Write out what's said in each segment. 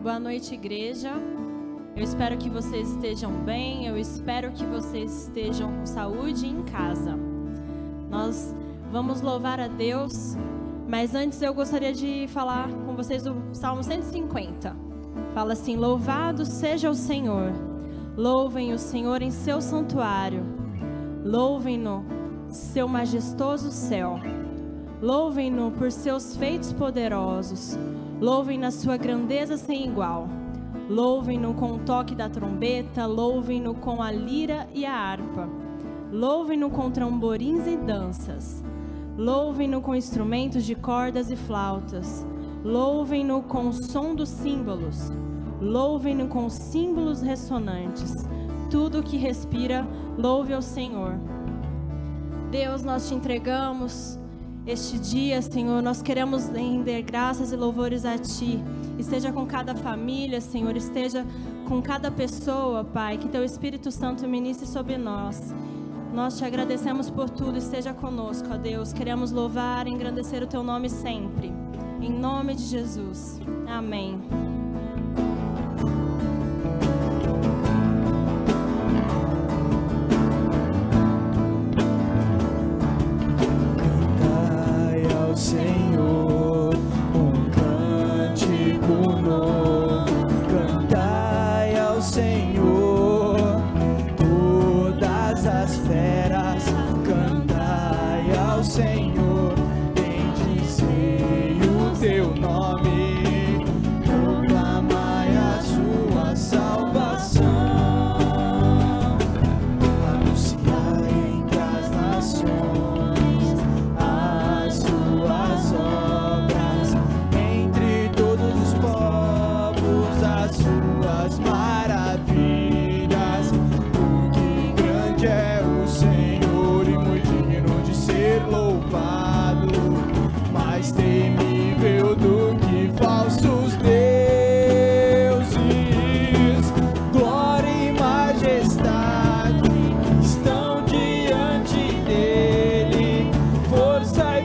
Boa noite, igreja. Eu espero que vocês estejam bem, eu espero que vocês estejam com saúde em casa. Nós vamos louvar a Deus, mas antes eu gostaria de falar com vocês do Salmo 150. Fala assim: louvado seja o Senhor, louvem o Senhor em seu santuário, louvem-no, seu majestoso céu, louvem-no por seus feitos poderosos, louvem na sua grandeza sem igual. Louvem-no com o toque da trombeta, louvem-no com a lira e a harpa. Louvem-no com tamborins e danças. Louvem-no com instrumentos de cordas e flautas. Louvem-no com o som dos símbolos. Louvem-no com símbolos ressonantes. Tudo que respira, louve ao Senhor. Deus, nós te entregamos este dia, Senhor, nós queremos render graças e louvores a Ti. Esteja com cada família, Senhor, esteja com cada pessoa, Pai, que Teu Espírito Santo ministre sobre nós. Nós te agradecemos por tudo, esteja conosco, ó Deus. Queremos louvar e engrandecer o Teu nome sempre. Em nome de Jesus. Amém. Senhor, um cântico novo, cantai ao Senhor, todas as feras, cantai ao Senhor, bendizei o teu nome, proclamai a sua salvação, anunciai entre as nações obras, entre todos os povos as suas maravilhas. Porque grande é o Senhor e muito digno de ser louvado, mais temível do que falsos deuses. Glória e majestade estão diante dele, força e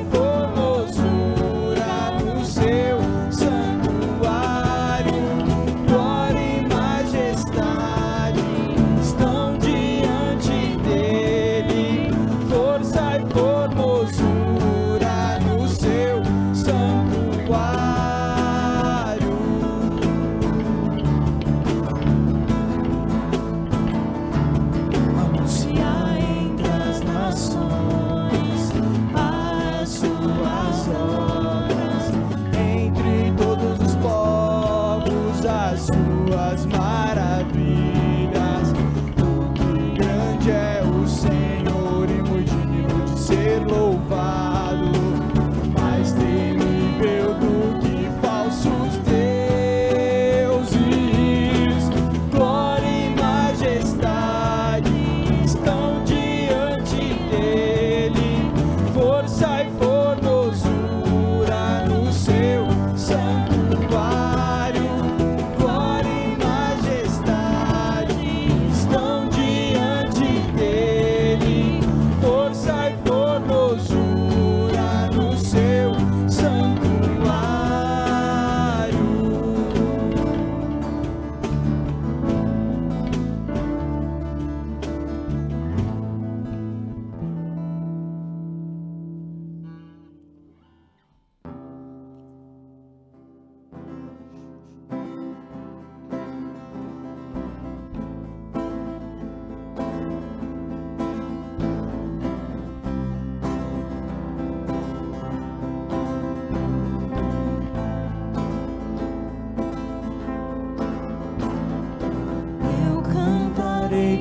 suas maravilhas. Porque grande é o Senhor e muito digno de ser louvado, mais temível do que falsos deuses. Glória e majestade estão diante dele, força e formosura no seu santuário.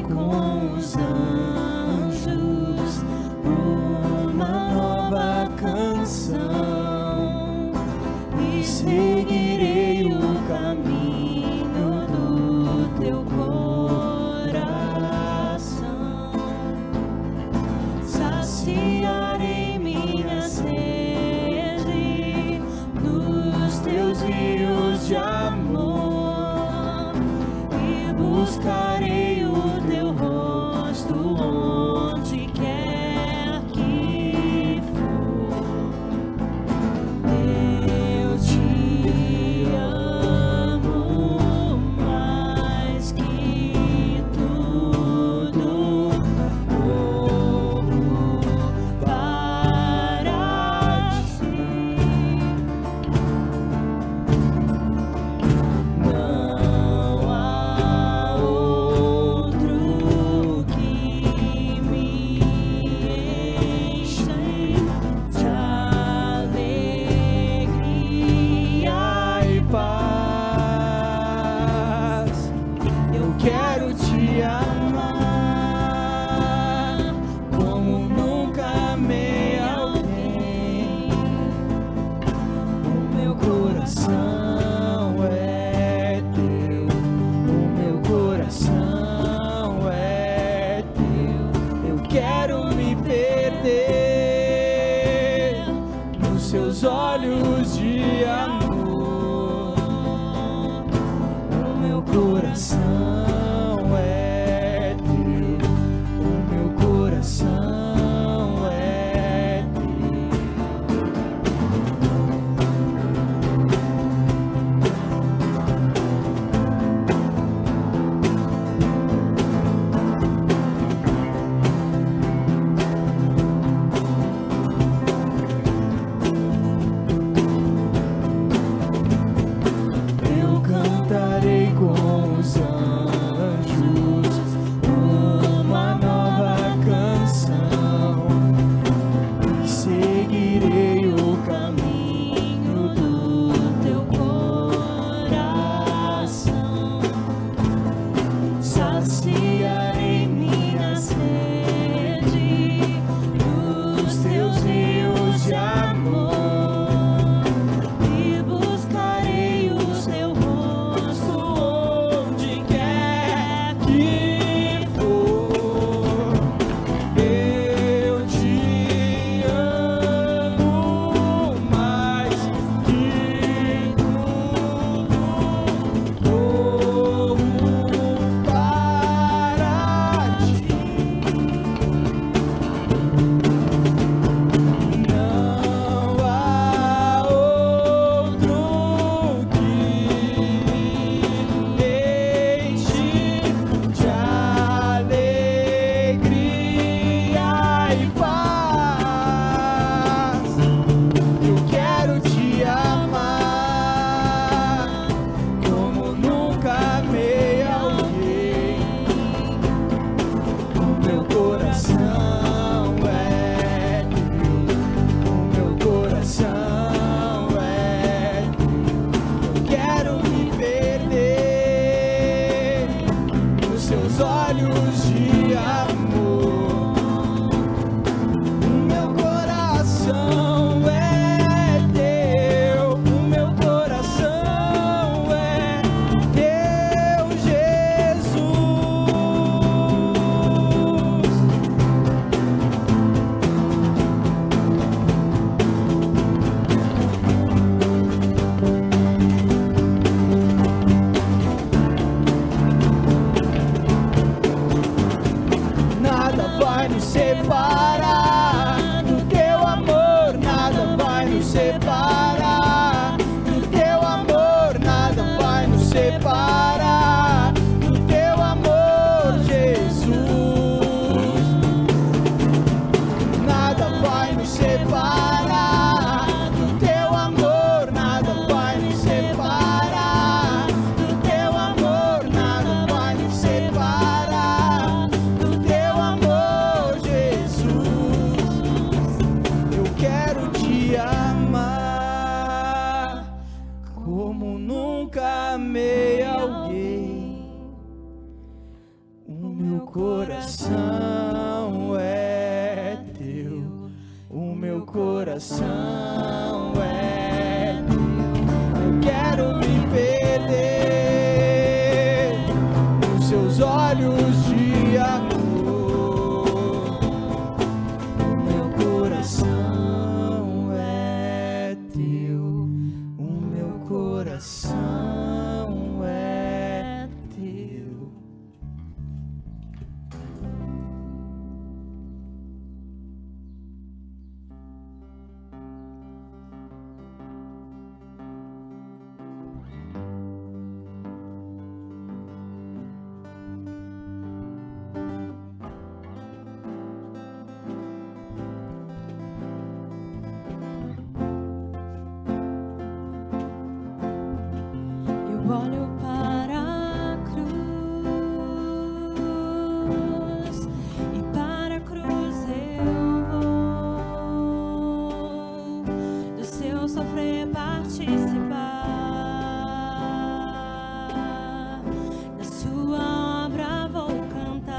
Com os anjos uma nova canção e seguirei o caminho do teu coração, saciarei minha sede nos teus rios de amor e buscarei teu rosto onde quer que for. Eu te coração é teu, o meu coração é teu. Eu quero me perder nos seus olhos de amor. O meu coração é teu, o meu coração é Eu cantarei com os anjos uma nova canção e seguirei o caminho do teu coração. Saciarei minha sede dos teus rios de amor e buscarei o teu rosto onde quer que for. Eu te amo mais que tudo, corro para ti. Não há outro que me enche de alegria e paz. Eu quero te amar como nunca amei alguém. O meu coração é teu, o meu coração é teu. Eu quero me perder nos seus olhos de amor. O meu coração é teu, o meu coração é teu, Jesus. Nada vai nos separar do teu amor, nada vai nos separar do teu amor, nada vai nos separar do teu amor, Jesus. Nada vai nos separar do teu amor, nada vai nos separar do teu amor, nada vai nos separar do teu amor, Jesus. Eu quero te amar como nunca amei alguém. O meu coração é teu, o meu coração é teu. Eu quero me perder nos seus olhos de amor. O meu coração é teu, o meu coração é teu. Eu olho para a cruz e para a cruz eu vou do seu sofrer participar, da sua obra vou cantar,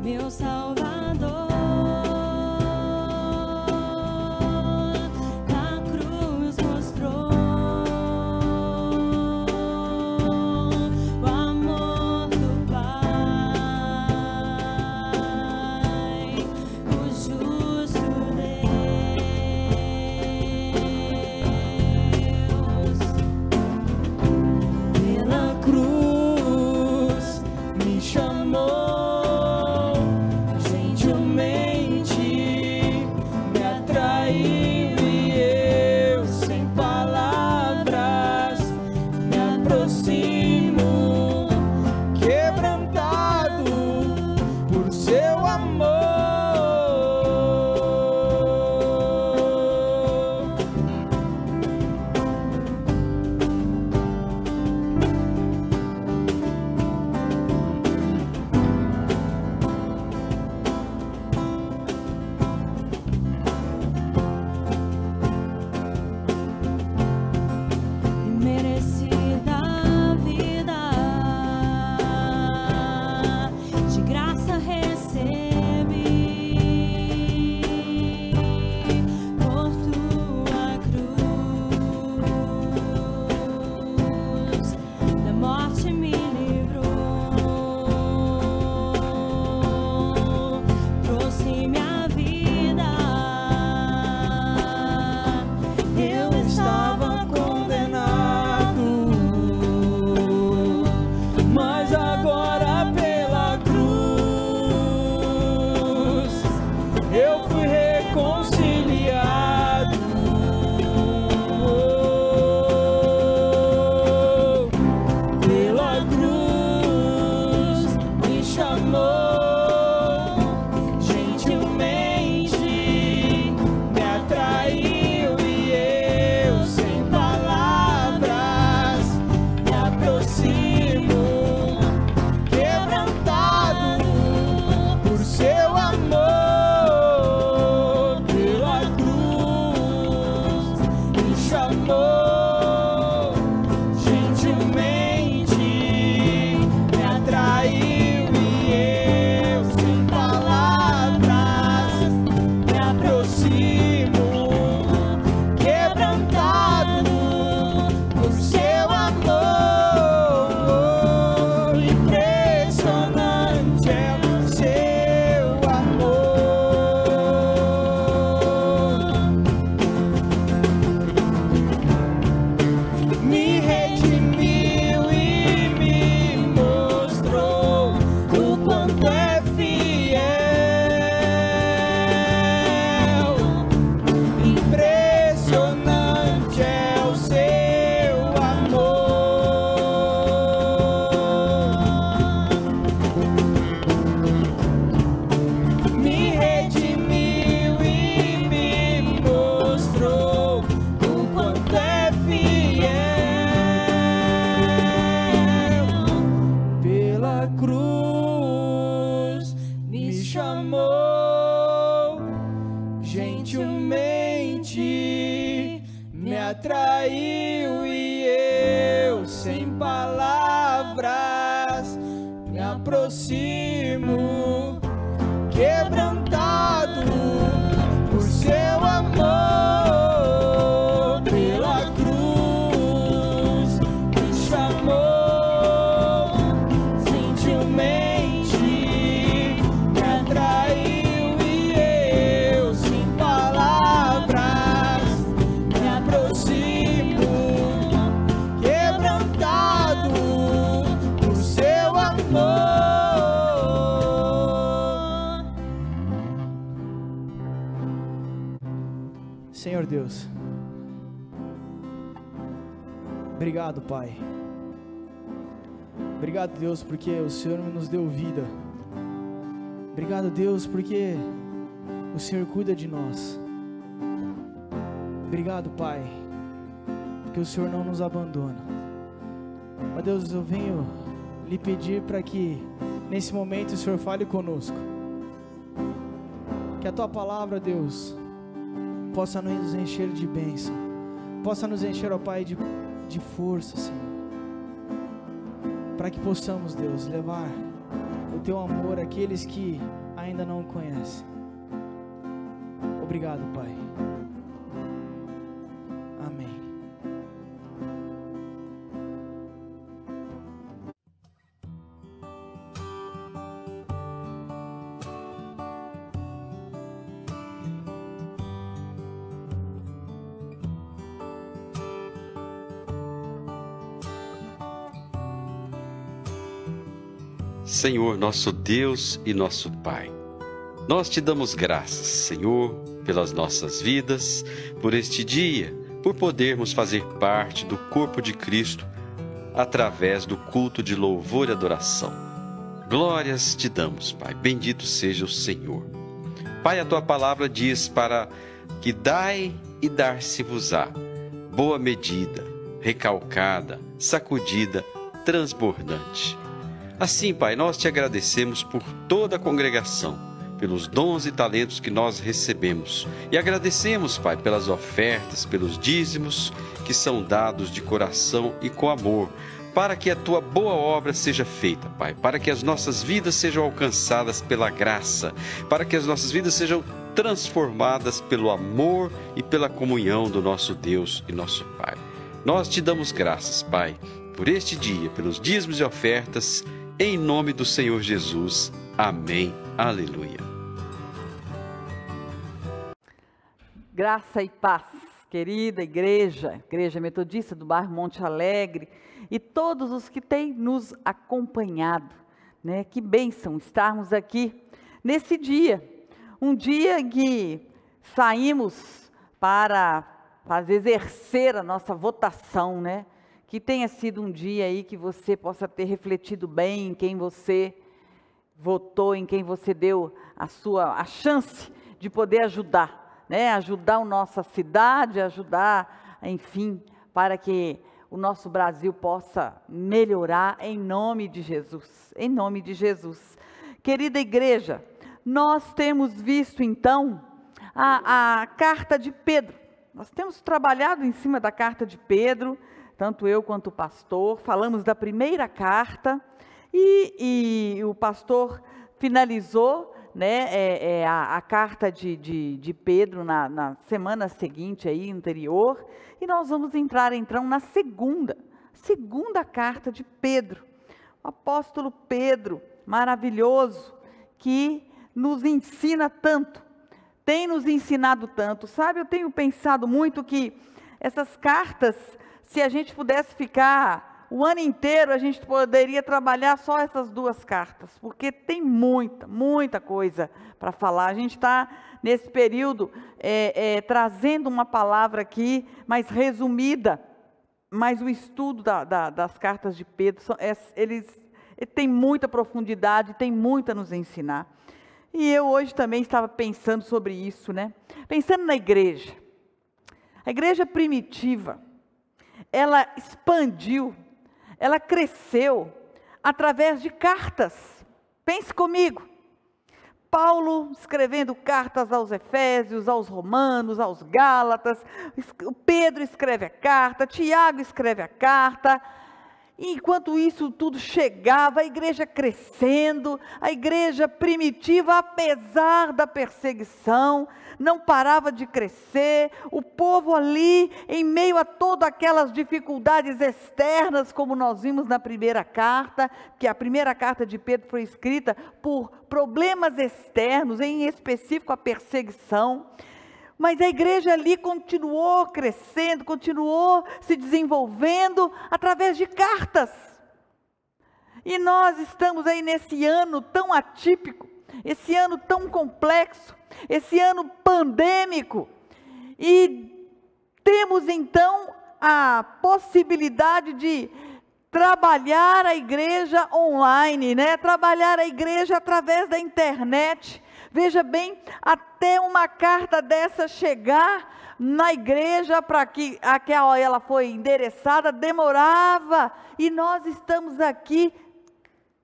meu Salvador. gentilmente me atraiu e eu, sem palavras, me aproximo, quebrantado por seu amor, pela cruz me chamou, gentilmente me atraiu e eu, sem palavras, me aproximo, quebrantado por seu amor. Senhor Deus, obrigado, Pai. Obrigado, Deus, porque o Senhor nos deu vida. Obrigado, Deus, porque o Senhor cuida de nós. Obrigado, Pai, porque o Senhor não nos abandona. Ó Deus, eu venho lhe pedir para que nesse momento o Senhor fale conosco. Que a Tua palavra, Deus, possa nos encher de bênção, possa nos encher, ó Pai, de força, Senhor, para que possamos, Deus, levar o Teu amor àqueles que ainda não o conhecem. Obrigado, Pai. Amém. Senhor, nosso Deus e nosso Pai, nós te damos graças, Senhor, pelas nossas vidas, por este dia, por podermos fazer parte do corpo de Cristo através do culto de louvor e adoração. Glórias te damos, Pai, bendito seja o Senhor. Pai, a tua palavra diz para que dai e dar-se-vos-á, boa medida, recalcada, sacudida, transbordante. Assim, Pai, nós te agradecemos por toda a congregação, pelos dons e talentos que nós recebemos. E agradecemos, Pai, pelas ofertas, pelos dízimos que são dados de coração e com amor, para que a tua boa obra seja feita, Pai, para que as nossas vidas sejam alcançadas pela graça, para que as nossas vidas sejam transformadas pelo amor e pela comunhão do nosso Deus e nosso Pai. Nós te damos graças, Pai, por este dia, pelos dízimos e ofertas, em nome do Senhor Jesus. Amém. Aleluia. Graça e paz, querida Igreja Metodista do bairro Monte Alegre e todos os que têm nos acompanhado, né? Que bênção estarmos aqui nesse dia, um dia em que saímos para exercer a nossa votação, né? Que tenha sido um dia aí que você possa ter refletido bem em quem você votou, em quem você deu a chance de poder ajudar, né? Ajudar a nossa cidade, ajudar, enfim, para que o nosso Brasil possa melhorar em nome de Jesus, em nome de Jesus. Querida igreja, nós temos visto então a carta de Pedro, nós temos trabalhado em cima da carta de Pedro, tanto eu quanto o pastor, falamos da primeira carta e o pastor finalizou, né, a carta de Pedro na semana seguinte, aí, anterior, e nós vamos entrar então na segunda carta de Pedro, o apóstolo Pedro, maravilhoso, que nos ensina tanto, tem nos ensinado tanto, sabe, eu tenho pensado muito que essas cartas, se a gente pudesse ficar o ano inteiro, a gente poderia trabalhar só essas duas cartas, porque tem muita coisa para falar. A gente está, nesse período, trazendo uma palavra aqui, mais resumida, mas o estudo das cartas de Pedro, eles têm muita profundidade, tem muito a nos ensinar. E eu hoje também estava pensando sobre isso, né? Pensando na igreja. A igreja primitiva, ela expandiu, ela cresceu através de cartas. Pense comigo. Paulo escrevendo cartas aos Efésios, aos Romanos, aos Gálatas, Pedro escreve a carta, Tiago escreve a carta. E enquanto isso tudo chegava, a igreja crescendo, a igreja primitiva, apesar da perseguição, não parava de crescer, o povo ali, em meio a todas aquelas dificuldades externas, como nós vimos na primeira carta, que a primeira carta de Pedro foi escrita por problemas externos, em específico a perseguição. Mas a igreja ali continuou crescendo, continuou se desenvolvendo através de cartas. E nós estamos aí nesse ano tão atípico, esse ano tão complexo, esse ano pandêmico. E temos então a possibilidade de trabalhar a igreja online, né? Trabalhar a igreja através da internet. Veja bem, até uma carta dessa chegar na igreja para que ela foi endereçada, demorava. E nós estamos aqui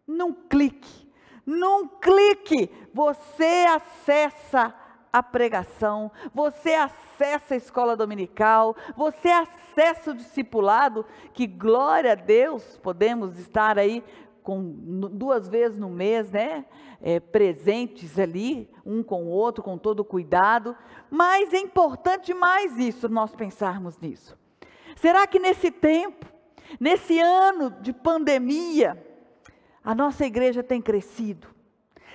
num clique. Num clique, você acessa a pregação, você acessa a escola dominical, você acessa o discipulado, que glória a Deus, podemos estar aí com 2 vezes no mês, né? Presentes ali, um com o outro, com todo cuidado. Mas é importante mais isso, nós pensarmos nisso. Será que nesse tempo, nesse ano de pandemia, a nossa igreja tem crescido?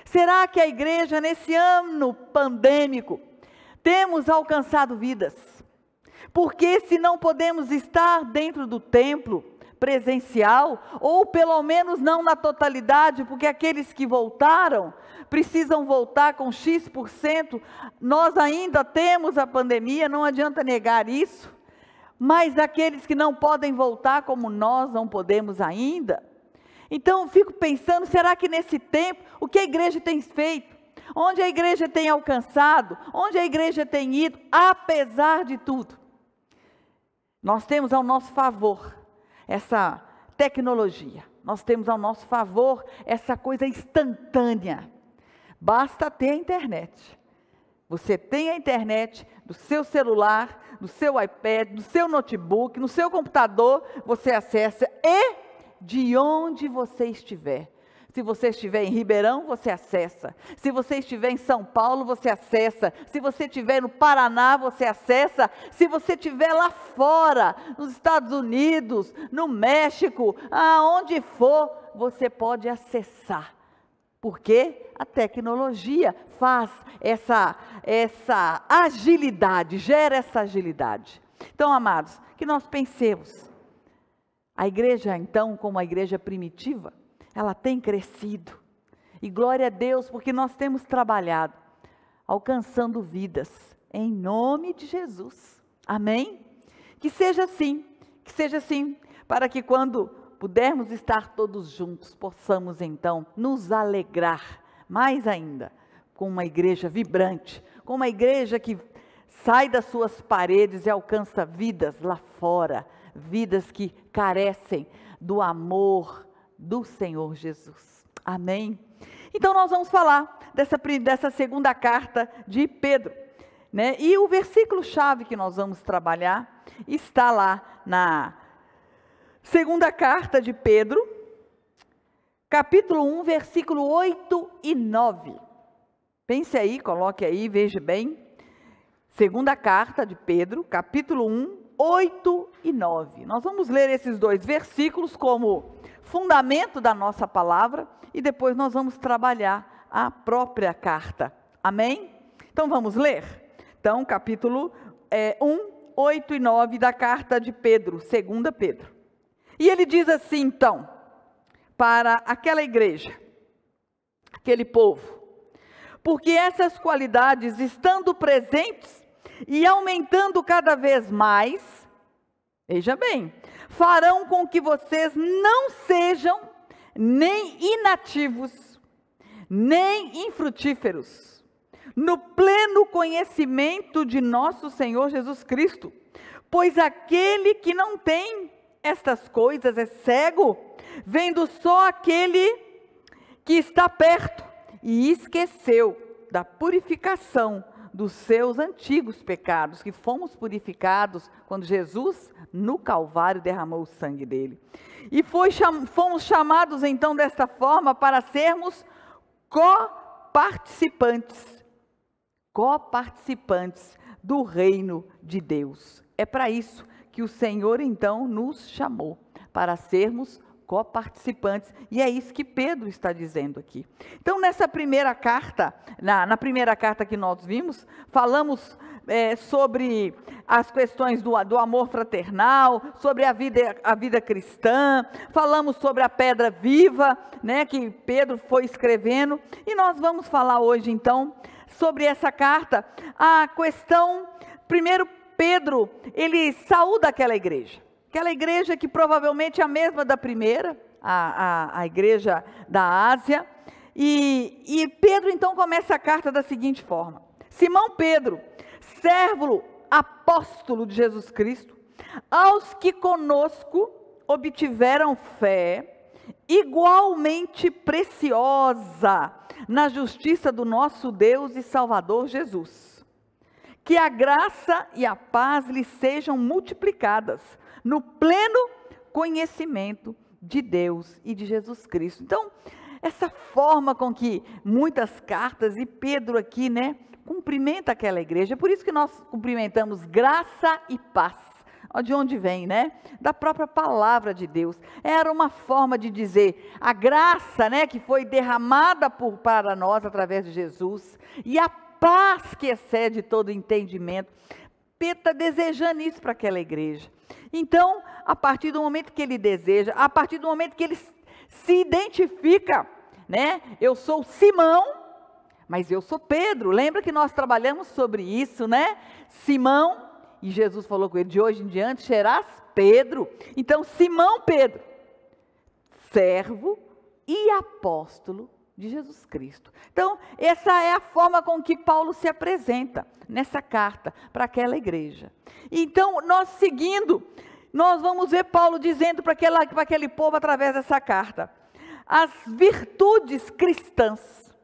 Será que a igreja nesse ano pandêmico temos alcançado vidas? Porque se não podemos estar dentro do templo presencial, ou pelo menos não na totalidade, porque aqueles que voltaram precisam voltar com X%, nós ainda temos a pandemia, não adianta negar isso, mas aqueles que não podem voltar como nós não podemos ainda. Então eu fico pensando, será que nesse tempo, o que a igreja tem feito? Onde a igreja tem alcançado? Onde a igreja tem ido? Apesar de tudo, nós temos ao nosso favor essa tecnologia, nós temos ao nosso favor essa coisa instantânea. Basta ter a internet. Você tem a internet do seu celular, do seu iPad, do seu notebook, no seu computador, você acessa, e de onde você estiver. Se você estiver em Ribeirão, você acessa. Se você estiver em São Paulo, você acessa. Se você estiver no Paraná, você acessa. Se você estiver lá fora, nos Estados Unidos, no México, aonde for, você pode acessar. Porque a tecnologia faz essa agilidade, gera essa agilidade. Então, amados, que nós pensemos. A igreja, então, como a igreja primitiva, ela tem crescido, e glória a Deus, porque nós temos trabalhado, alcançando vidas, em nome de Jesus, amém? Que seja assim, para que quando pudermos estar todos juntos, possamos então nos alegrar, mais ainda, com uma igreja vibrante, com uma igreja que sai das suas paredes e alcança vidas lá fora, vidas que carecem do amor do Senhor Jesus. Amém? Então nós vamos falar dessa segunda carta de Pedro, né? E o versículo-chave que nós vamos trabalhar está lá na segunda carta de Pedro, capítulo 1, versículo 8 e 9. Pense aí, coloque aí, veja bem. Segunda carta de Pedro, capítulo 1, 8 e 9. Nós vamos ler esses 2 versículos como fundamento da nossa palavra e depois nós vamos trabalhar a própria carta. Amém? Então vamos ler? Então, capítulo 1, 8 e 9 da carta de Pedro, 2 Pedro. E ele diz assim, então, para aquela igreja, aquele povo: porque essas qualidades, estando presentes e aumentando cada vez mais, veja bem, farão com que vocês não sejam nem inativos, nem infrutíferos, no pleno conhecimento de nosso Senhor Jesus Cristo. Pois aquele que não tem estas coisas é cego, vendo só aquele que está perto, e esqueceu da purificação dos seus antigos pecados, que fomos purificados quando Jesus, no Calvário, derramou o sangue dele. E fomos chamados então desta forma para sermos coparticipantes do reino de Deus. É para isso que o Senhor então nos chamou, para sermos coparticipantes, e é isso que Pedro está dizendo aqui. Então, nessa primeira carta, na primeira carta que nós vimos, falamos sobre as questões do amor fraternal, sobre a vida cristã, falamos sobre a pedra viva, né, que Pedro foi escrevendo, e nós vamos falar hoje, então, sobre essa carta, a questão, primeiro Pedro, ele saúda aquela igreja que provavelmente é a mesma da primeira, a igreja da Ásia, e Pedro então começa a carta da seguinte forma: Simão Pedro, servo apóstolo de Jesus Cristo, aos que conosco obtiveram fé igualmente preciosa na justiça do nosso Deus e Salvador Jesus, que a graça e a paz lhes sejam multiplicadas no pleno conhecimento de Deus e de Jesus Cristo. Então, essa forma com que muitas cartas, e Pedro aqui, né, cumprimenta aquela igreja, é por isso que nós cumprimentamos graça e paz. De onde vem, né? Da própria palavra de Deus. Era uma forma de dizer a graça, né, que foi derramada para nós através de Jesus, e a paz que excede todo entendimento. Pedro está desejando isso para aquela igreja. Então, a partir do momento que ele deseja, a partir do momento que ele se identifica, né? Eu sou Simão, mas eu sou Pedro. Lembra que nós trabalhamos sobre isso, né? Simão, e Jesus falou com ele: de hoje em diante serás Pedro. Então, Simão Pedro, servo e apóstolo de Jesus Cristo. Então, essa é a forma com que Paulo se apresenta nessa carta para aquela igreja. Então, nós seguindo, nós vamos ver Paulo dizendo para aquele povo através dessa carta as virtudes cristãs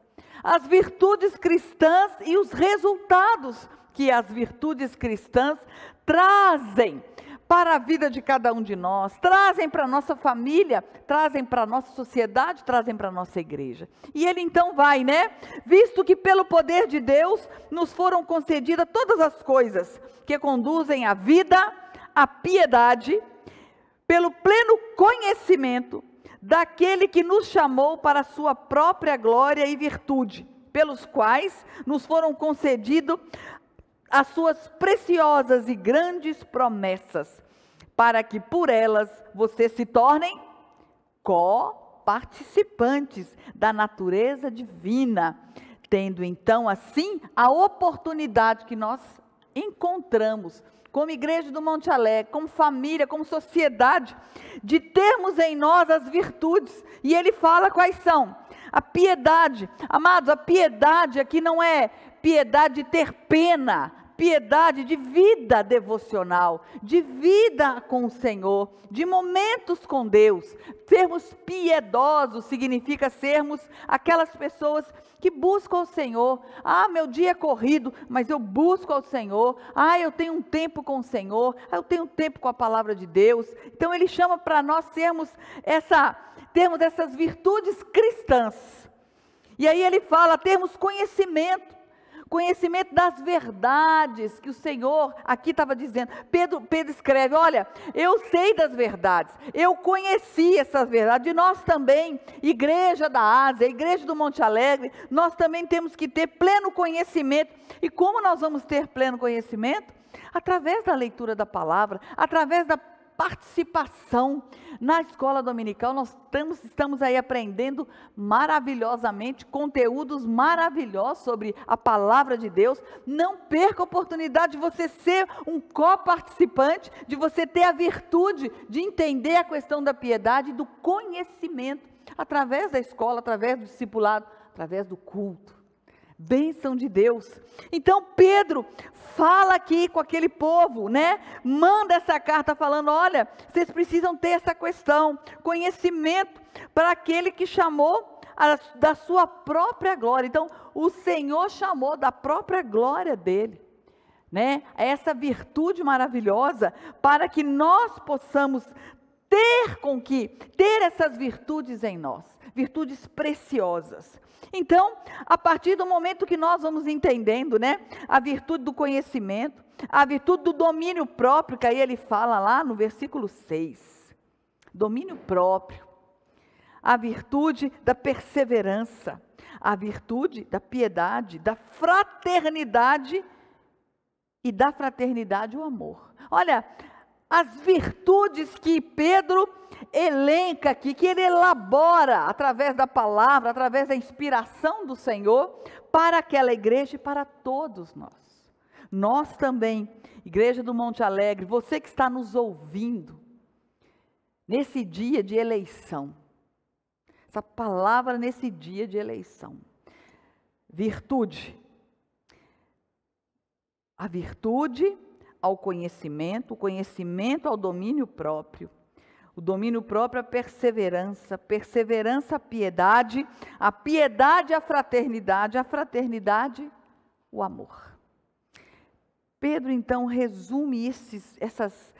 e os resultados que as virtudes cristãs trazem para a vida de cada um de nós, trazem para a nossa família, trazem para a nossa sociedade, trazem para a nossa igreja. E ele então vai, né? Visto que pelo poder de Deus nos foram concedidas todas as coisas que conduzem à vida, à piedade, pelo pleno conhecimento daquele que nos chamou para a sua própria glória e virtude, pelos quais nos foram concedidos as suas preciosas e grandes promessas, para que por elas vocês se tornem coparticipantes da natureza divina, tendo então assim a oportunidade que nós encontramos como igreja do Monte Alegre, como família, como sociedade, de termos em nós as virtudes. E ele fala quais são: a piedade. Amados, a piedade aqui não é piedade de ter pena, piedade de vida devocional, de vida com o Senhor, de momentos com Deus. Sermos piedosos significa sermos aquelas pessoas que buscam o Senhor. Ah, meu dia é corrido, mas eu busco ao Senhor. Ah, eu tenho um tempo com o Senhor. Ah, eu tenho um tempo com a palavra de Deus. Então ele chama para nós termos essas virtudes cristãs. E aí ele fala, termos conhecimento das verdades que o Senhor aqui estava dizendo. Pedro escreve: olha, eu sei das verdades, eu conheci essas verdades, e nós também, igreja da Ásia, igreja do Monte Alegre, nós também temos que ter pleno conhecimento. E como nós vamos ter pleno conhecimento? Através da leitura da palavra, através da participação na escola dominical. Nós estamos aí aprendendo maravilhosamente, conteúdos maravilhosos sobre a palavra de Deus. Não perca a oportunidade de você ser um coparticipante, de você ter a virtude de entender a questão da piedade e do conhecimento, através da escola, através do discipulado, através do culto. Bênção de Deus. Então Pedro fala aqui com aquele povo, né? Manda essa carta falando: olha, vocês precisam ter essa questão, conhecimento para aquele que chamou da sua própria glória. Então, o Senhor chamou da própria glória dele, né? Essa virtude maravilhosa, para que nós possamos ter essas virtudes em nós, virtudes preciosas. Então, a partir do momento que nós vamos entendendo, né, a virtude do conhecimento, a virtude do domínio próprio, que aí ele fala lá no versículo 6, domínio próprio, a virtude da perseverança, a virtude da piedade, da fraternidade, e da fraternidade o amor. Olha, as virtudes que Pedro elenca aqui, que ele elabora através da palavra, através da inspiração do Senhor, para aquela igreja e para todos nós. Nós também, Igreja do Monte Alegre, você que está nos ouvindo, nesse dia de eleição, essa palavra nesse dia de eleição, virtude, a virtude ao conhecimento, o conhecimento ao domínio próprio, o domínio próprio à perseverança, perseverança à piedade, a piedade à fraternidade, a fraternidade o amor. Pedro então resume essas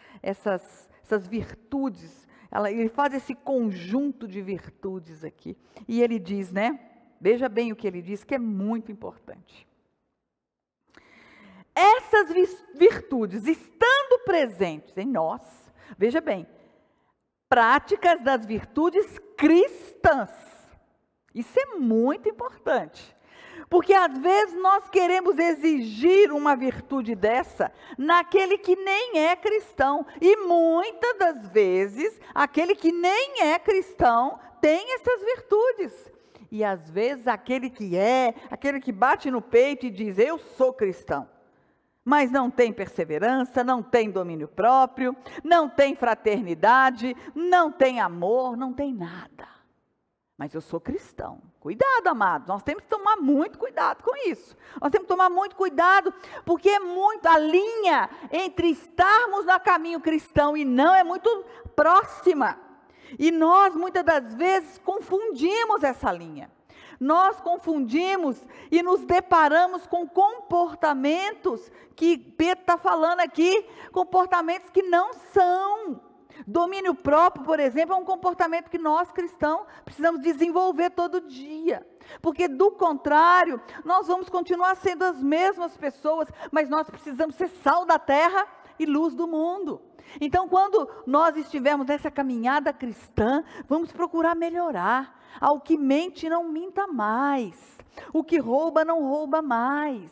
virtudes, ele faz esse conjunto de virtudes aqui, e ele diz, né, veja bem o que ele diz, que é muito importante. Essas virtudes, estando presentes em nós, veja bem, práticas das virtudes cristãs, isso é muito importante, porque às vezes nós queremos exigir uma virtude dessa naquele que nem é cristão, e muitas das vezes, aquele que nem é cristão tem essas virtudes, e às vezes aquele que bate no peito e diz, eu sou cristão, mas não tem perseverança, não tem domínio próprio, não tem fraternidade, não tem amor, não tem nada. Mas eu sou cristão. Cuidado, amados, nós temos que tomar muito cuidado com isso. Nós temos que tomar muito cuidado, porque é muito, a linha entre estarmos no caminho cristão e não é muito próxima. E nós, muitas das vezes, confundimos essa linha. Nós confundimos e nos deparamos com comportamentos que Pedro está falando aqui, comportamentos que não são. Domínio próprio, por exemplo, é um comportamento que nós cristãos precisamos desenvolver todo dia, porque do contrário, nós vamos continuar sendo as mesmas pessoas, mas nós precisamos ser sal da terra e luz do mundo. Então, quando nós estivermos nessa caminhada cristã, vamos procurar melhorar. Ao que mente, não minta mais. O que rouba, não rouba mais.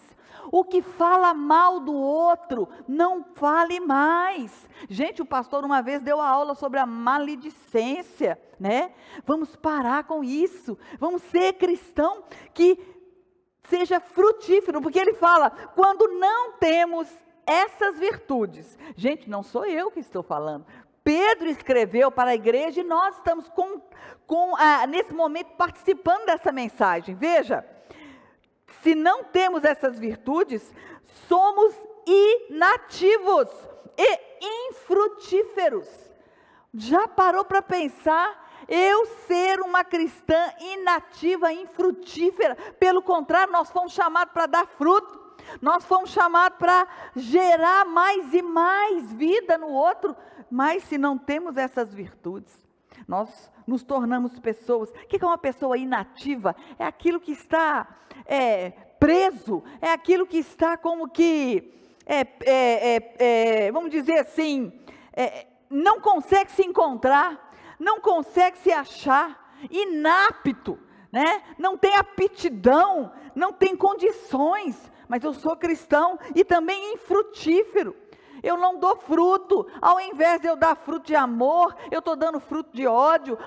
O que fala mal do outro, não fale mais. Gente, o pastor uma vez deu a aula sobre a maledicência, né? Vamos parar com isso. Vamos ser cristão que seja frutífero, porque ele fala, quando não temos essas virtudes. Gente, não sou eu que estou falando. Pedro escreveu para a igreja e nós estamos nesse momento participando dessa mensagem. Veja, se não temos essas virtudes, somos inativos e infrutíferos. Já parou para pensar? Eu ser uma cristã inativa, infrutífera? Pelo contrário, nós fomos chamados para dar fruto. Nós fomos chamados para gerar mais e mais vida no outro, mas se não temos essas virtudes, nós nos tornamos pessoas. O que é uma pessoa inativa? É aquilo que está preso, é aquilo que está como que, vamos dizer assim, não consegue se encontrar, não consegue se achar, inapto, né? Não tem aptidão, não tem condições. Mas eu sou cristão e também infrutífero. Eu não dou fruto. Ao invés de eu dar fruto de amor, eu estou dando fruto de ódio.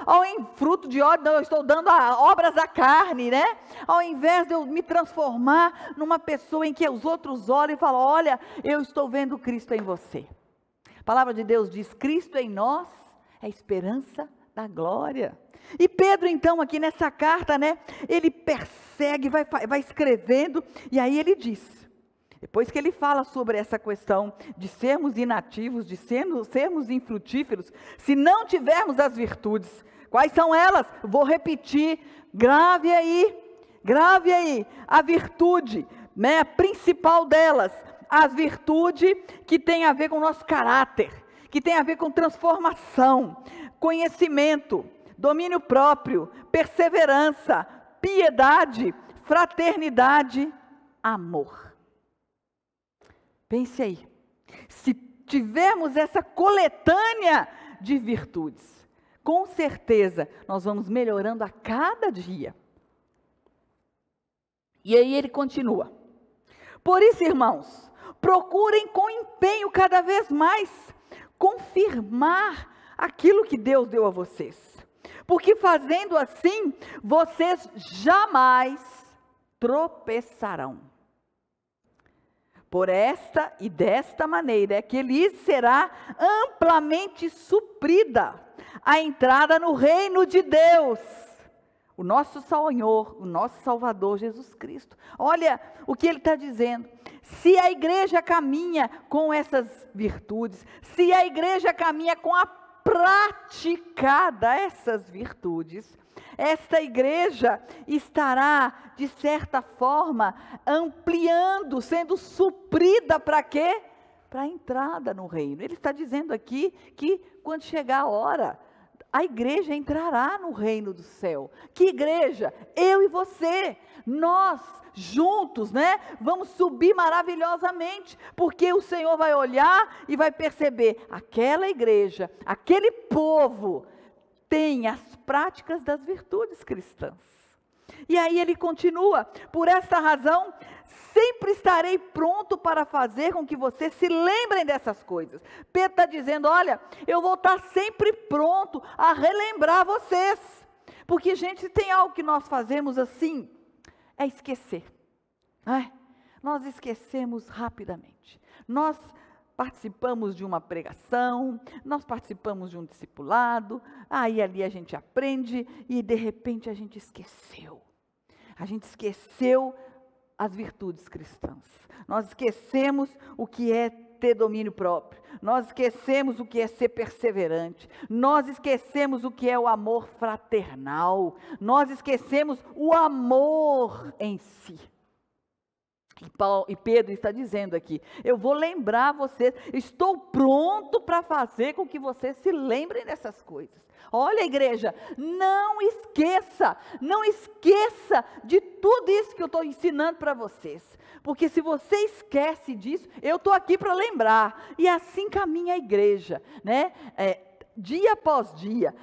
Fruto de ódio, eu estou dando obras da carne, né? Ao invés de eu me transformar numa pessoa em que os outros olham e falam, olha, eu estou vendo Cristo em você. A palavra de Deus diz, Cristo em nós é a esperança da glória. E Pedro então aqui nessa carta, né, ele persegue, vai escrevendo, e aí ele diz, depois que ele fala sobre essa questão de sermos inativos, de sermos infrutíferos, se não tivermos as virtudes, Quais são elas? Vou repetir, grave aí, a virtude, né, a principal delas, a virtude que tem a ver com o nosso caráter, que tem a ver com transformação, conhecimento, domínio próprio, perseverança, piedade, fraternidade, amor. Pense aí, se tivermos essa coletânea de virtudes, com certeza nós vamos melhorando a cada dia. E aí ele continua: por isso, irmãos, procurem com empenho cada vez mais confirmar aquilo que Deus deu a vocês, porque fazendo assim, vocês jamais tropeçarão. Por esta e desta maneira é que lhes será amplamente suprida a entrada no reino de Deus, o nosso Senhor, o nosso Salvador Jesus Cristo. Olha o que ele está dizendo. Se a igreja caminha com essas virtudes, se a igreja caminha com a prática dessas virtudes, esta igreja estará, de certa forma, ampliando, sendo suprida para quê? Para a entrada no reino. Ele está dizendo aqui que quando chegar a hora, a igreja entrará no reino do céu. Que igreja? Eu e você. Nós juntos, né? Vamos subir maravilhosamente, porque o Senhor vai olhar e vai perceber, aquela igreja, aquele povo tem as práticas das virtudes cristãs. E aí ele continua: por esta razão, sempre estarei pronto para fazer com que vocês se lembrem dessas coisas. Pedro está dizendo: olha, eu vou estar sempre pronto a relembrar vocês. Porque, gente, se tem algo que nós fazemos assim, é esquecer. Nós esquecemos rapidamente. Nós participamos de uma pregação, nós participamos de um discipulado, aí ali a gente aprende e de repente a gente esqueceu. A gente esqueceu as virtudes cristãs. Nós esquecemos o que é ter domínio próprio. Nós esquecemos o que é ser perseverante. Nós esquecemos o que é o amor fraternal. Nós esquecemos o amor em si. E Pedro está dizendo aqui: eu vou lembrar vocês, estou pronto para fazer com que vocês se lembrem dessas coisas. Olha, igreja, não esqueça de tudo isso que eu estou ensinando para vocês, porque se você esquece disso, eu estou aqui para lembrar. E assim caminha a igreja, né? Dia após dia,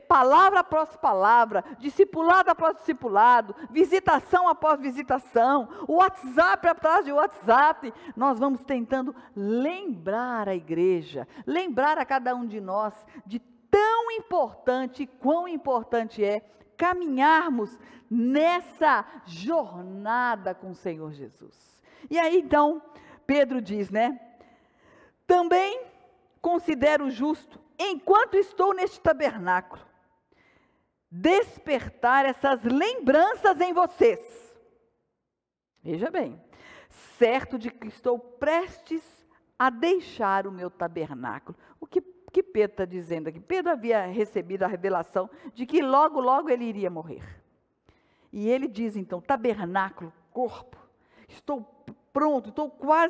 palavra após palavra, discipulado após discipulado, visitação após visitação, WhatsApp atrás de WhatsApp, nós vamos tentando lembrar a igreja, lembrar a cada um de nós de tão importante, quão importante é caminharmos nessa jornada com o Senhor Jesus. E aí então, Pedro diz, né? Também considero justo, enquanto estou neste tabernáculo, despertar essas lembranças em vocês. Veja bem, certo de que estou prestes a deixar o meu tabernáculo. O que Pedro está dizendo aqui? Pedro havia recebido a revelação de que logo, logo ele iria morrer. E ele diz então, tabernáculo, corpo, estou pronto,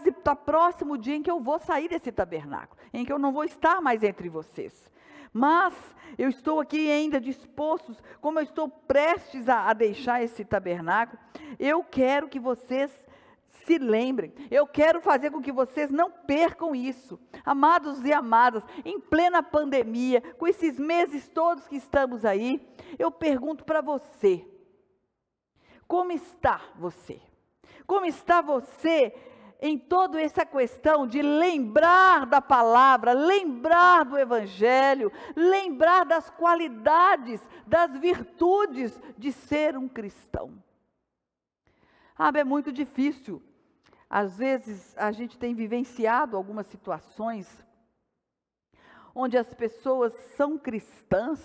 está próximo o dia em que eu vou sair desse tabernáculo, em que eu não vou estar mais entre vocês. Mas eu estou aqui ainda disposto, como eu estou prestes a deixar esse tabernáculo, eu quero que vocês se lembrem, eu quero fazer com que vocês não percam isso. Amados e amadas, em plena pandemia, com esses meses todos que estamos aí, eu pergunto para você, como está você? Como está você em toda essa questão de lembrar da palavra, lembrar do evangelho, lembrar das qualidades, das virtudes de ser um cristão? É muito difícil. Às vezes a gente tem vivenciado algumas situações onde as pessoas são cristãs,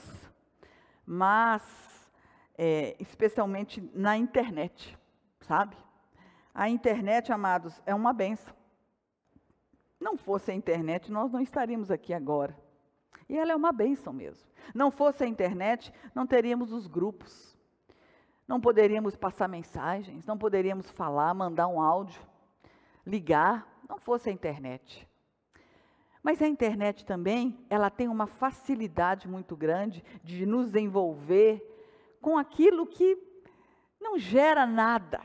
mas especialmente na internet, sabe? A internet, amados, é uma bênção. Não fosse a internet, nós não estaríamos aqui agora. E ela é uma bênção mesmo. Não fosse a internet, não teríamos os grupos. Não poderíamos passar mensagens, não poderíamos falar, mandar um áudio, ligar, não fosse a internet. Mas a internet também, ela tem uma facilidade muito grande de nos envolver com aquilo que não gera nada.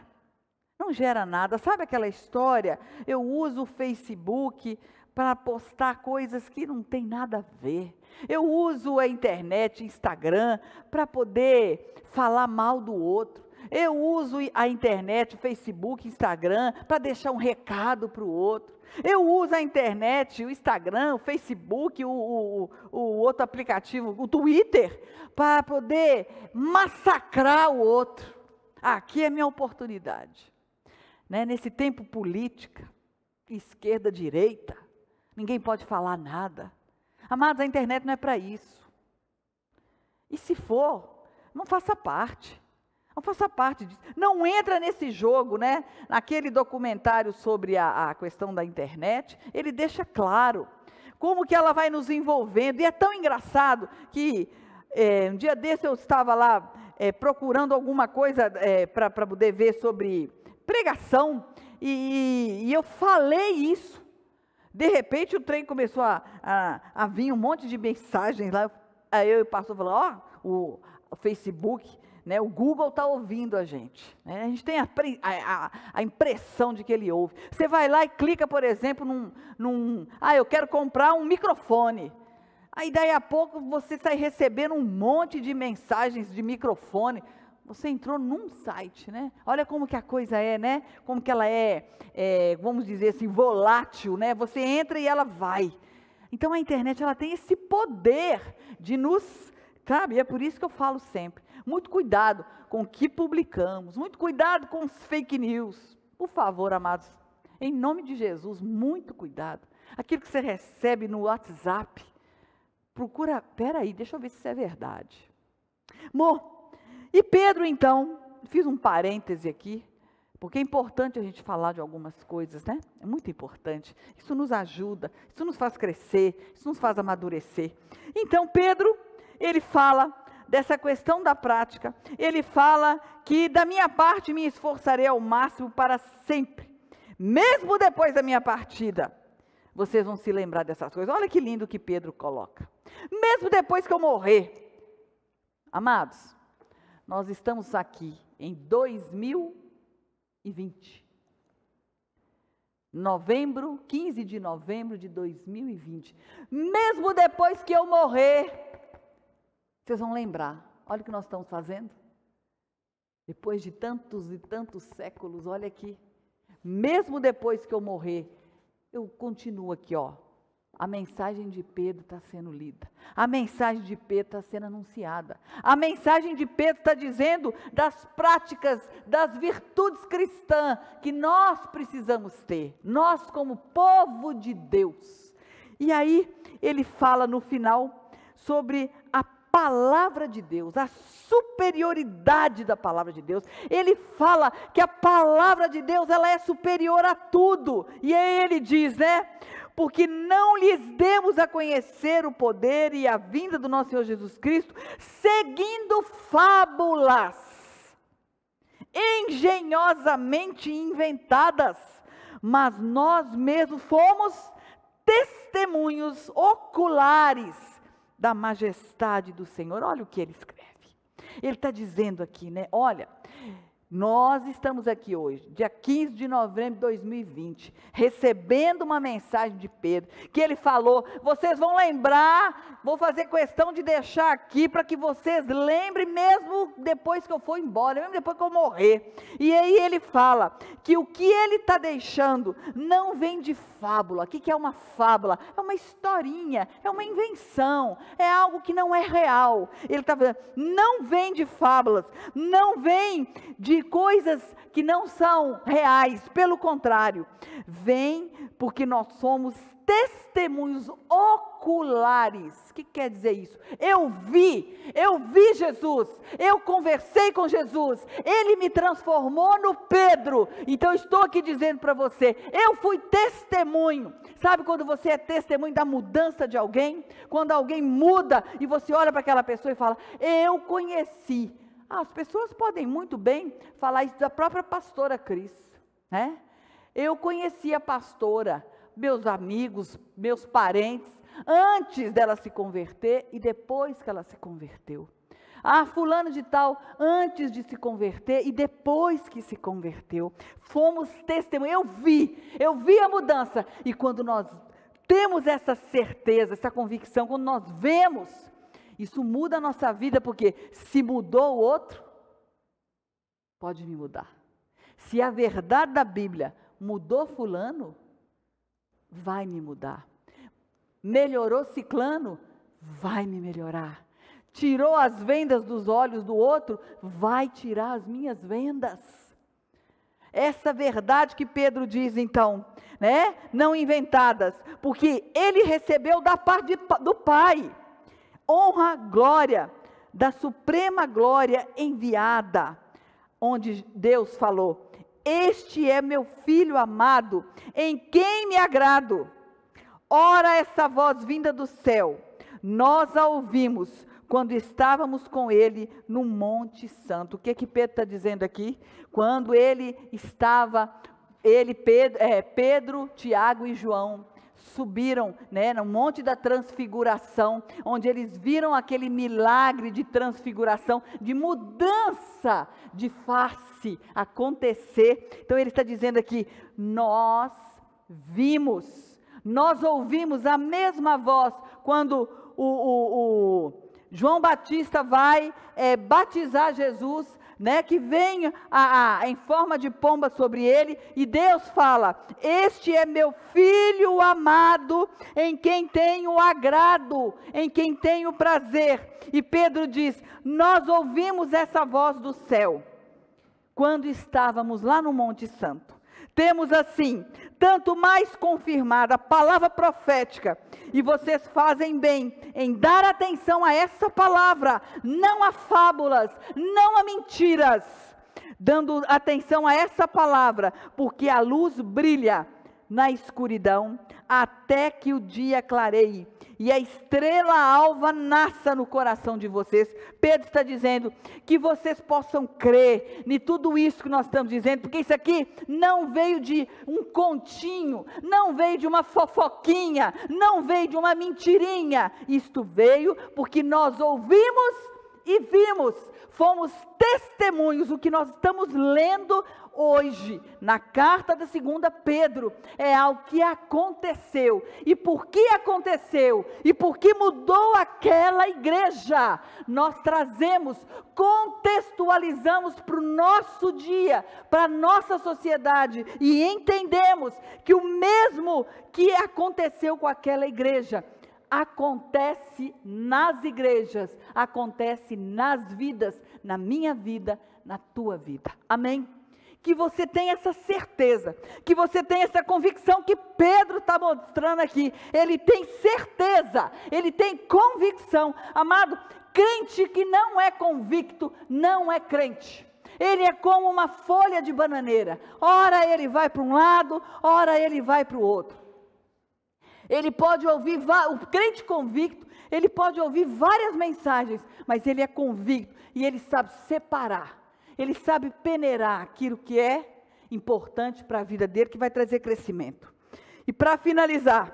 Não gera nada. Sabe aquela história? Eu uso o Facebook para postar coisas que não tem nada a ver. Eu uso a internet, Instagram, para poder falar mal do outro. Eu uso a internet, Facebook, Instagram, para deixar um recado para o outro. Eu uso a internet, o Instagram, o Facebook, o outro aplicativo, o Twitter, para poder massacrar o outro. Aqui é minha oportunidade. Né? Nesse tempo política, esquerda, direita, ninguém pode falar nada. Amados, a internet não é para isso. E se for, não faça parte. Não faça parte disso. Não entra nesse jogo, né? Naquele documentário sobre a questão da internet, ele deixa claro como que ela vai nos envolvendo. E é tão engraçado que um dia desse eu estava lá procurando alguma coisa para poder ver sobre pregação, e eu falei isso. De repente o trem começou a vir um monte de mensagens lá. Aí eu e o pastor falou, o Facebook, né, o Google está ouvindo a gente. Né? A gente tem a impressão de que ele ouve. Você vai lá e clica, por exemplo, eu quero comprar um microfone. Aí daí a pouco você sai recebendo um monte de mensagens de microfone. Você entrou num site, né? Olha como que a coisa é, né? Como que ela vamos dizer assim, volátil, né? Você entra e ela vai. Então a internet, ela tem esse poder de nos, sabe? E é por isso que eu falo sempre, muito cuidado com o que publicamos, muito cuidado com os fake news. Por favor, amados, em nome de Jesus, muito cuidado. Aquilo que você recebe no WhatsApp, procura, peraí, deixa eu ver se isso é verdade. Amor, e Pedro, então, fiz um parêntese aqui, porque é importante a gente falar de algumas coisas, né? É muito importante. Isso nos ajuda, isso nos faz crescer, isso nos faz amadurecer. Então, Pedro, ele fala dessa questão da prática, ele fala que da minha parte me esforçarei ao máximo para sempre, mesmo depois da minha partida. Vocês vão se lembrar dessas coisas. Olha que lindo que Pedro coloca. Mesmo depois que eu morrer. Amados, nós estamos aqui em 2020. 15 de novembro de 2020. Mesmo depois que eu morrer, vocês vão lembrar. Olha o que nós estamos fazendo. Depois de tantos e tantos séculos, olha aqui. Mesmo depois que eu morrer, eu continuo aqui, ó. A mensagem de Pedro está sendo lida. A mensagem de Pedro está sendo anunciada. A mensagem de Pedro está dizendo das práticas, das virtudes cristãs que nós precisamos ter. Nós como povo de Deus. E aí ele fala no final sobre a palavra de Deus, a superioridade da palavra de Deus. Ele fala que a palavra de Deus, ela é superior a tudo. E aí ele diz, né? Porque não lhes demos a conhecer o poder e a vinda do nosso Senhor Jesus Cristo, seguindo fábulas engenhosamente inventadas, mas nós mesmos fomos testemunhos oculares da majestade do Senhor. Olha o que ele escreve. Ele está dizendo aqui, né? Olha, nós estamos aqui hoje, dia 15 de novembro de 2020, recebendo uma mensagem de Pedro, que ele falou, vocês vão lembrar, vou fazer questão de deixar aqui, para que vocês lembrem, mesmo depois que eu for embora, mesmo depois que eu morrer. E aí ele fala, que o que ele está deixando, não vem de fábula. O que é uma fábula? É uma historinha, é uma invenção, é algo que não é real. Ele está falando, não vem de fábulas, não vem de coisas que não são reais, pelo contrário, vem porque nós somos testemunhos oculares. O que quer dizer isso? Eu vi Jesus, eu conversei com Jesus, Ele me transformou no Pedro. Então eu estou aqui dizendo para você, eu fui testemunho. Sabe quando você é testemunho da mudança de alguém? Quando alguém muda e você olha para aquela pessoa e fala, eu conheci. As pessoas podem muito bem falar isso da própria pastora Cris, né? Eu conheci a pastora, meus amigos, meus parentes, antes dela se converter e depois que ela se converteu. Fulano de tal, antes de se converter e depois que se converteu. Fomos testemunhas, eu vi a mudança. E quando nós temos essa certeza, essa convicção, quando nós vemos, isso muda a nossa vida, porque se mudou o outro, pode me mudar. Se a verdade da Bíblia mudou fulano, vai me mudar. Melhorou ciclano, vai me melhorar. Tirou as vendas dos olhos do outro, vai tirar as minhas vendas. Essa verdade que Pedro diz então, né? Não inventadas, porque ele recebeu da parte do Pai. Honra, glória, da suprema glória enviada, onde Deus falou, este é meu filho amado, em quem me agrado. Ora, essa voz vinda do céu, nós a ouvimos quando estávamos com ele no Monte Santo. O que Pedro está dizendo aqui? Quando ele estava, Pedro, Tiago e João, subiram, né, no Monte da Transfiguração, onde eles viram aquele milagre de transfiguração, de mudança de face acontecer. Então ele está dizendo aqui, nós vimos, nós ouvimos a mesma voz, quando o João Batista vai batizar Jesus, né, que vem em forma de pomba sobre ele, e Deus fala, este é meu filho amado, em quem tenho agrado, em quem tenho prazer. E Pedro diz, nós ouvimos essa voz do céu, quando estávamos lá no Monte Santo. Temos assim, tanto mais confirmada a palavra profética, e vocês fazem bem em dar atenção a essa palavra, não a fábulas, não a mentiras, dando atenção a essa palavra, porque a luz brilha na escuridão, até que o dia clareie, e a estrela alva nasça no coração de vocês. Pedro está dizendo que vocês possam crer em tudo isso que nós estamos dizendo, porque isso aqui não veio de um continho, não veio de uma fofoquinha, não veio de uma mentirinha, isto veio porque nós ouvimos e vimos, fomos testemunhos. O que nós estamos lendo hoje, na carta da 2 Pedro, é algo que aconteceu. E por que aconteceu? E por que mudou aquela igreja? Nós trazemos, contextualizamos para o nosso dia, para a nossa sociedade, e entendemos que o mesmo que aconteceu com aquela igreja, acontece nas igrejas, acontece nas vidas, na minha vida, na tua vida. Amém? Que você tenha essa certeza, que você tenha essa convicção que Pedro está mostrando aqui. Ele tem certeza, ele tem convicção. Amado, crente que não é convicto, não é crente. Ele é como uma folha de bananeira. Ora ele vai para um lado, ora ele vai para o outro. Ele pode ouvir, o crente convicto, ele pode ouvir várias mensagens, mas ele é convicto e ele sabe separar. Ele sabe peneirar aquilo que é importante para a vida dele, que vai trazer crescimento. E para finalizar,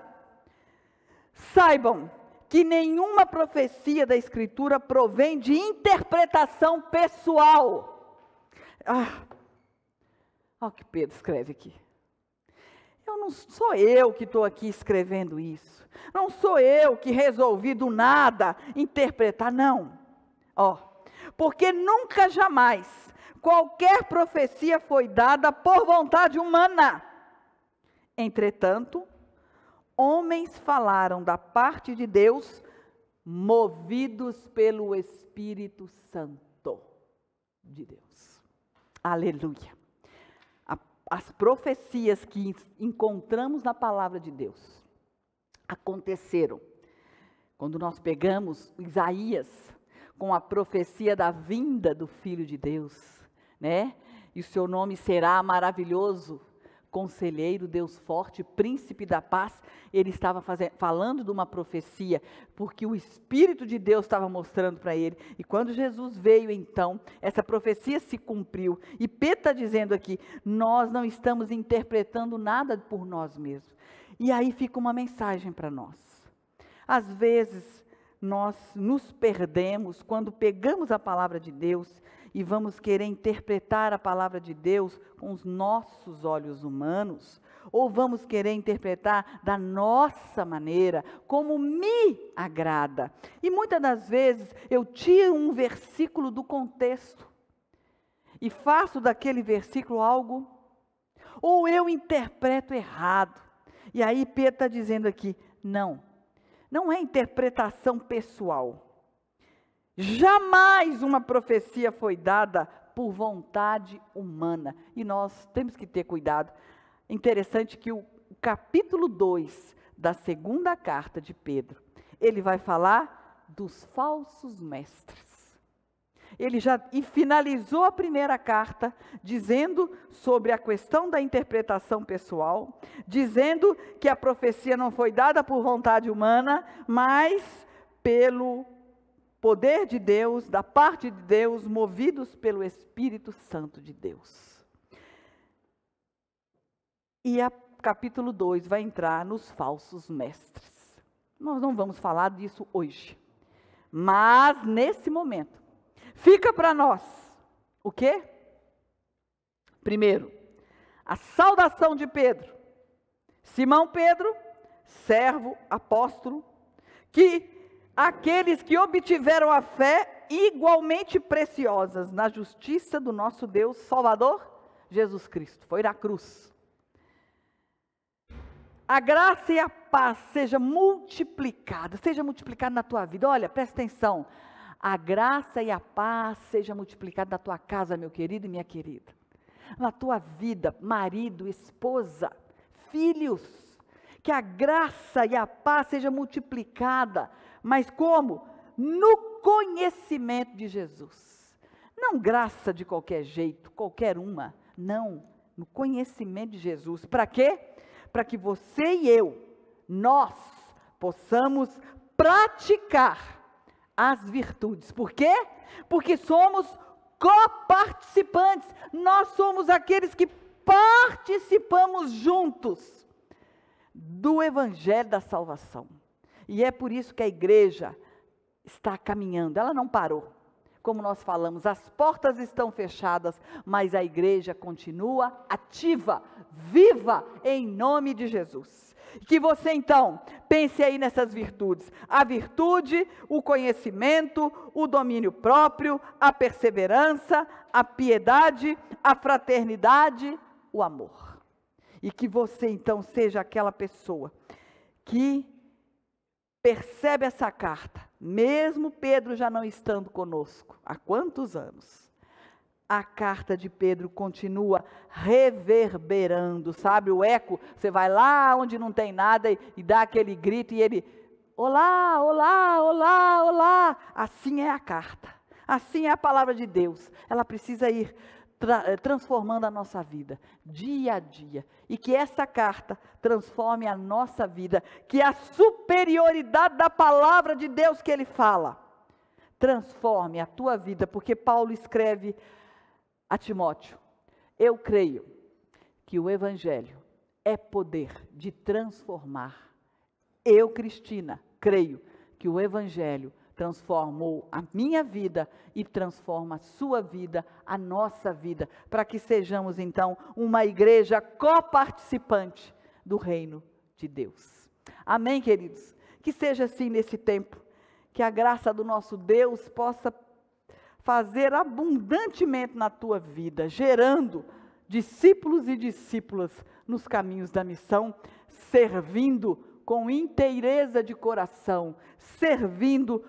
saibam que nenhuma profecia da Escritura provém de interpretação pessoal. Olha o que Pedro escreve aqui. Não sou eu que estou aqui escrevendo isso. Não sou eu que resolvi do nada interpretar, não. Porque nunca jamais qualquer profecia foi dada por vontade humana. Entretanto, homens falaram da parte de Deus, movidos pelo Espírito Santo de Deus. Aleluia. As profecias que encontramos na palavra de Deus, aconteceram. Quando nós pegamos Isaías com a profecia da vinda do Filho de Deus, né? E o seu nome será maravilhoso, Conselheiro, Deus forte, Príncipe da paz. Ele estava falando de uma profecia, porque o Espírito de Deus estava mostrando para ele. E quando Jesus veio, então, essa profecia se cumpriu. E Pedro está dizendo aqui, nós não estamos interpretando nada por nós mesmos. E aí fica uma mensagem para nós. Às vezes, nós nos perdemos quando pegamos a palavra de Deus e vamos querer interpretar a palavra de Deus com os nossos olhos humanos, ou vamos querer interpretar da nossa maneira, como me agrada. E muitas das vezes eu tiro um versículo do contexto e faço daquele versículo algo, ou eu interpreto errado. E aí Pedro está dizendo aqui, não é interpretação pessoal. Jamais uma profecia foi dada por vontade humana. E nós temos que ter cuidado. Interessante que o capítulo 2 da segunda carta de Pedro, ele vai falar dos falsos mestres. Ele já finalizou a primeira carta dizendo sobre a questão da interpretação pessoal, dizendo que a profecia não foi dada por vontade humana, mas pelo poder de Deus, da parte de Deus, movidos pelo Espírito Santo de Deus. E a capítulo 2 vai entrar nos falsos mestres. Nós não vamos falar disso hoje, mas nesse momento, fica para nós o quê? Primeiro, a saudação de Pedro. Simão Pedro, servo, apóstolo, que aqueles que obtiveram a fé igualmente preciosas na justiça do nosso Deus Salvador, Jesus Cristo, foi na cruz. A graça e a paz seja multiplicada na tua vida. Olha, presta atenção, a graça e a paz seja multiplicada na tua casa, meu querido e minha querida. Na tua vida, marido, esposa, filhos, que a graça e a paz seja multiplicada. Mas como? No conhecimento de Jesus. Não graça de qualquer jeito, qualquer uma. Não, no conhecimento de Jesus. Para quê? Para que você e eu, nós, possamos praticar as virtudes. Por quê? Porque somos coparticipantes. Nós somos aqueles que participamos juntos do Evangelho da salvação. E é por isso que a igreja está caminhando, ela não parou. Como nós falamos, as portas estão fechadas, mas a igreja continua ativa, viva, em nome de Jesus. Que você então, pense aí nessas virtudes. A virtude, o conhecimento, o domínio próprio, a perseverança, a piedade, a fraternidade, o amor. E que você então seja aquela pessoa que percebe essa carta, mesmo Pedro já não estando conosco, há quantos anos? A carta de Pedro continua reverberando, sabe o eco? Você vai lá onde não tem nada e dá aquele grito e ele, olá, olá, olá, olá. Assim é a carta, assim é a palavra de Deus, ela precisa ir transformando a nossa vida, dia a dia, e que essa carta transforme a nossa vida, que a superioridade da palavra de Deus que ele fala, transforme a tua vida, porque Paulo escreve a Timóteo, eu creio que o Evangelho é poder de transformar. Eu, Cristina, creio que o Evangelho transformou a minha vida e transforma a sua vida, a nossa vida, para que sejamos então uma igreja coparticipante do reino de Deus. Amém, queridos? Que seja assim nesse tempo, que a graça do nosso Deus possa fazer abundantemente na tua vida, gerando discípulos e discípulas nos caminhos da missão, servindo com inteireza de coração, servindo,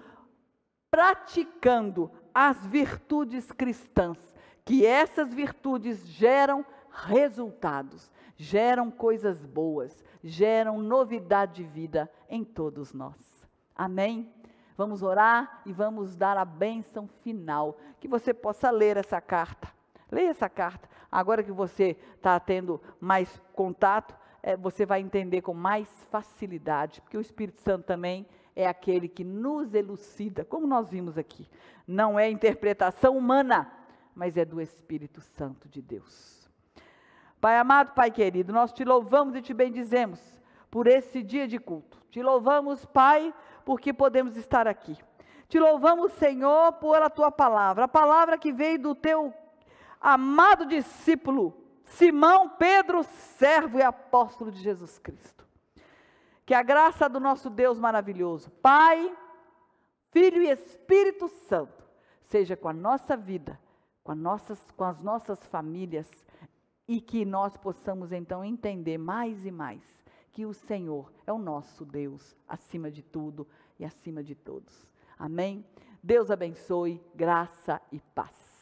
praticando as virtudes cristãs, que essas virtudes geram resultados, geram coisas boas, geram novidade de vida em todos nós. Amém? Vamos orar e vamos dar a bênção final, que você possa ler essa carta. Leia essa carta. Agora que você está tendo mais contato, você vai entender com mais facilidade, porque o Espírito Santo também é aquele que nos elucida, como nós vimos aqui. Não é interpretação humana, mas é do Espírito Santo de Deus. Pai amado, Pai querido, nós te louvamos e te bendizemos por esse dia de culto. Te louvamos, Pai, porque podemos estar aqui. Te louvamos, Senhor, por a tua palavra, a palavra que veio do teu amado discípulo, Simão Pedro, servo e apóstolo de Jesus Cristo. Que a graça do nosso Deus maravilhoso, Pai, Filho e Espírito Santo, seja com a nossa vida, com as nossas famílias, e que nós possamos então entender mais e mais que o Senhor é o nosso Deus, acima de tudo e acima de todos. Amém? Deus abençoe, graça e paz.